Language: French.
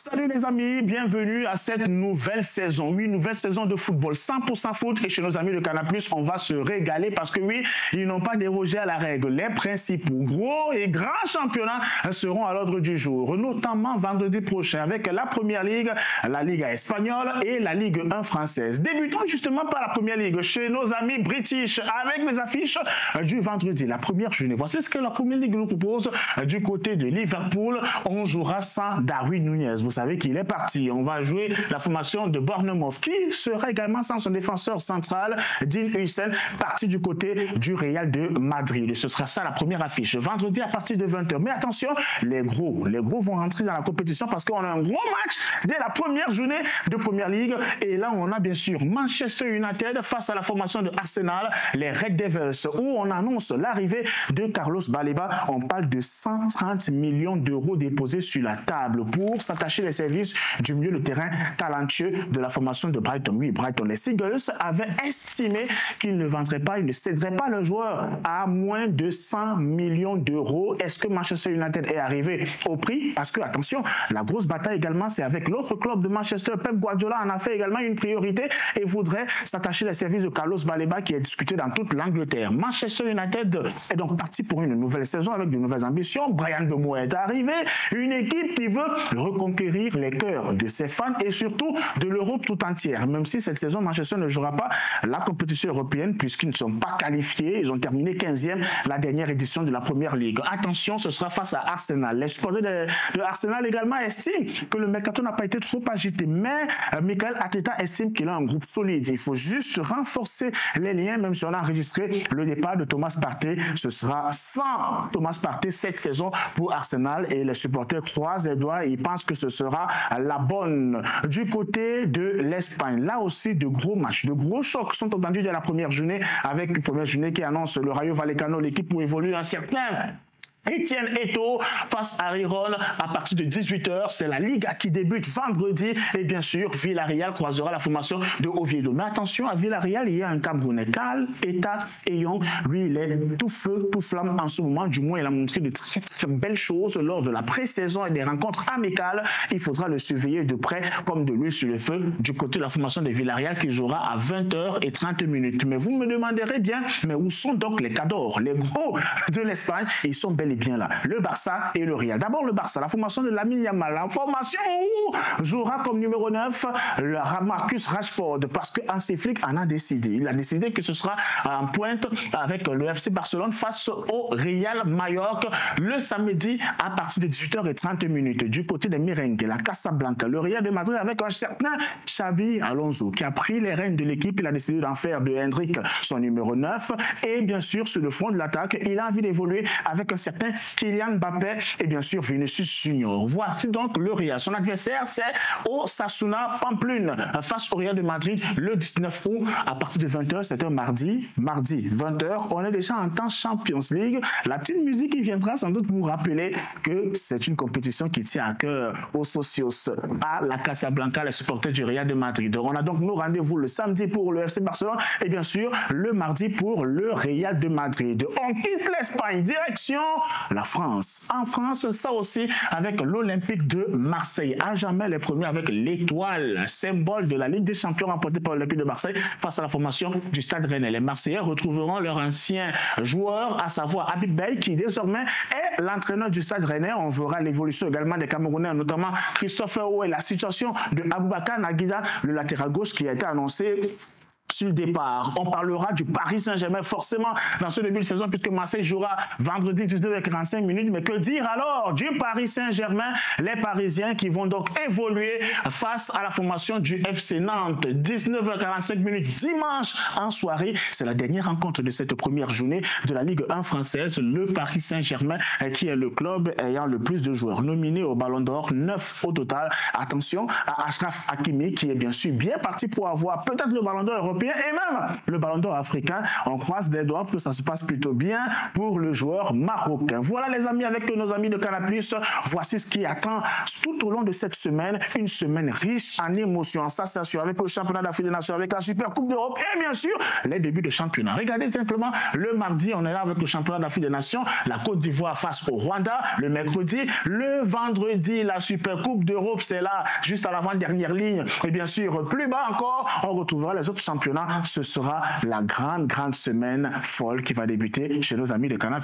Salut les amis, bienvenue à cette nouvelle saison. Oui, nouvelle saison de football, 100% foot. Et chez nos amis de Canal+, on va se régaler parce que oui, ils n'ont pas dérogé à la règle. Les principaux gros et grands championnats seront à l'ordre du jour, notamment vendredi prochain avec la Première Ligue, la Liga espagnole et la Ligue 1 française. Débutons justement par la Première Ligue chez nos amis british avec les affiches du vendredi, la première journée. Voici ce que la Première Ligue nous propose du côté de Liverpool. On jouera sans Darwin Núñez. Vous savez qu'il est parti. On va jouer la formation de Bournemouth qui sera également sans son défenseur central, Dean Huijsen, parti du côté du Real de Madrid. Et ce sera ça la première affiche. Vendredi à partir de 20 h. Mais attention, les gros vont rentrer dans la compétition parce qu'on a un gros match dès la première journée de Première Ligue. Et là, on a bien sûr Manchester United face à la formation de Arsenal, les Red Devils, où on annonce l'arrivée de Carlos Baleba. On parle de 130 millions d'euros déposés sur la table pour s'attacher les services du milieu de terrain talentueux de la formation de Brighton. Oui, Brighton, les Seagulls avaient estimé qu'ils ne vendraient pas, ils ne céderaient pas le joueur à moins de 100 millions d'euros. Est-ce que Manchester United est arrivé au prix? Parce que, attention, la grosse bataille également, c'est avec l'autre club de Manchester. Pep Guardiola en a fait également une priorité et voudrait s'attacher les services de Carlos Baleba qui est discuté dans toute l'Angleterre. Manchester United est donc parti pour une nouvelle saison avec de nouvelles ambitions. Bryan Mbeumo est arrivé, une équipe qui veut reconquérir les cœurs de ses fans et surtout de l'Europe tout entière. Même si cette saison, Manchester ne jouera pas la compétition européenne puisqu'ils ne sont pas qualifiés. Ils ont terminé 15e la dernière édition de la Première Ligue. Attention, ce sera face à Arsenal. Les supporters de Arsenal également estiment que le mercato n'a pas été trop agité. Mais Mikel Arteta estime qu'il a un groupe solide. Il faut juste renforcer les liens, même si on a enregistré le départ de Thomas Partey. Ce sera sans Thomas Partey cette saison pour Arsenal et les supporters croisent les doigts et ils pensent que ce sera la bonne. Du côté de l'Espagne, là aussi de gros matchs, de gros chocs sont attendus dès la première journée avec une première journée qui annonce le Rayo Vallecano, l'équipe où évolue un certain Etienne Eto'o face à Riron à partir de 18 h. C'est la Liga qui débute vendredi et bien sûr Villarreal croisera la formation de Oviedo. Mais attention, à Villarreal, il y a un Camerounais, Karl Eta Eyong. Lui, il est tout feu, tout flamme en ce moment. Du moins, il a montré de très belles choses lors de la pré-saison et des rencontres amicales. Il faudra le surveiller de près comme de l'huile sur le feu du côté de la formation de Villarreal qui jouera à 20 h 30. Mais vous me demanderez bien, mais où sont donc les cadors, les gros de l'Espagne? Ils sont bel et bien là, le Barça et le Real. D'abord le Barça, la formation de Lamine Yamal, la formation où jouera comme numéro 9 le Marcus Rashford parce que Hansi Flick en a décidé. Il a décidé que ce sera en pointe avec le FC Barcelone face au Real Mallorca le samedi à partir de 18 h 30. Du côté des Merengues, la Casablanca, le Real de Madrid avec un certain Xabi Alonso qui a pris les rênes de l'équipe. Il a décidé d'en faire de Hendrick son numéro 9 et bien sûr sur le front de l'attaque, il a envie d'évoluer avec un certain Kylian Mbappé et bien sûr Vinicius Junior. Voici donc le Real. Son adversaire, c'est Osasuna Pamplune face au Real de Madrid le 19 août à partir de 20 h. C'est un mardi 20 h. On est déjà en temps Champions League. La petite musique qui viendra sans doute vous rappeler que c'est une compétition qui tient à cœur aux socios, à la Casablanca, les supporters du Real de Madrid. On a donc nos rendez-vous le samedi pour le FC Barcelone et bien sûr le mardi pour le Real de Madrid. On quitte l'Espagne, direction la France. En France, ça aussi avec l'Olympique de Marseille. À jamais les premiers avec l'étoile, symbole de la Ligue des Champions remportée par l'Olympique de Marseille face à la formation du Stade Rennais. Les Marseillais retrouveront leur ancien joueur, à savoir Habib Beye, qui désormais est l'entraîneur du Stade Rennais. On verra l'évolution également des Camerounais, notamment Christophe Ou et la situation de Aboubakar Naguida, le latéral gauche qui a été annoncé sur le départ. On parlera du Paris Saint-Germain forcément dans ce début de saison puisque Marseille jouera vendredi 19 h 45. Mais que dire alors du Paris Saint-Germain, les Parisiens qui vont donc évoluer face à la formation du FC Nantes. 19 h 45 dimanche en soirée. C'est la dernière rencontre de cette première journée de la Ligue 1 française. Le Paris Saint-Germain qui est le club ayant le plus de joueurs nominés au Ballon d'Or, 9 au total. Attention à Achraf Hakimi qui est bien sûr bien parti pour avoir peut-être le Ballon d'Or européen bien. Et même le Ballon d'Or africain, on croise des doigts pour que ça se passe plutôt bien pour le joueur marocain. Voilà les amis, avec nos amis de Canal+, voici ce qui attend tout au long de cette semaine, une semaine riche en émotions, en sensation, avec le championnat d'Afrique des Nations, avec la Super Coupe d'Europe et bien sûr les débuts de championnat. Regardez simplement, le mardi, on est là avec le championnat d'Afrique des Nations, la Côte d'Ivoire face au Rwanda, le mercredi, le vendredi, la Super Coupe d'Europe, c'est là, juste à l'avant-dernière ligne, et bien sûr, plus bas encore, on retrouvera les autres championnats. Ce sera la grande semaine folle qui va débuter chez nos amis de Canal+.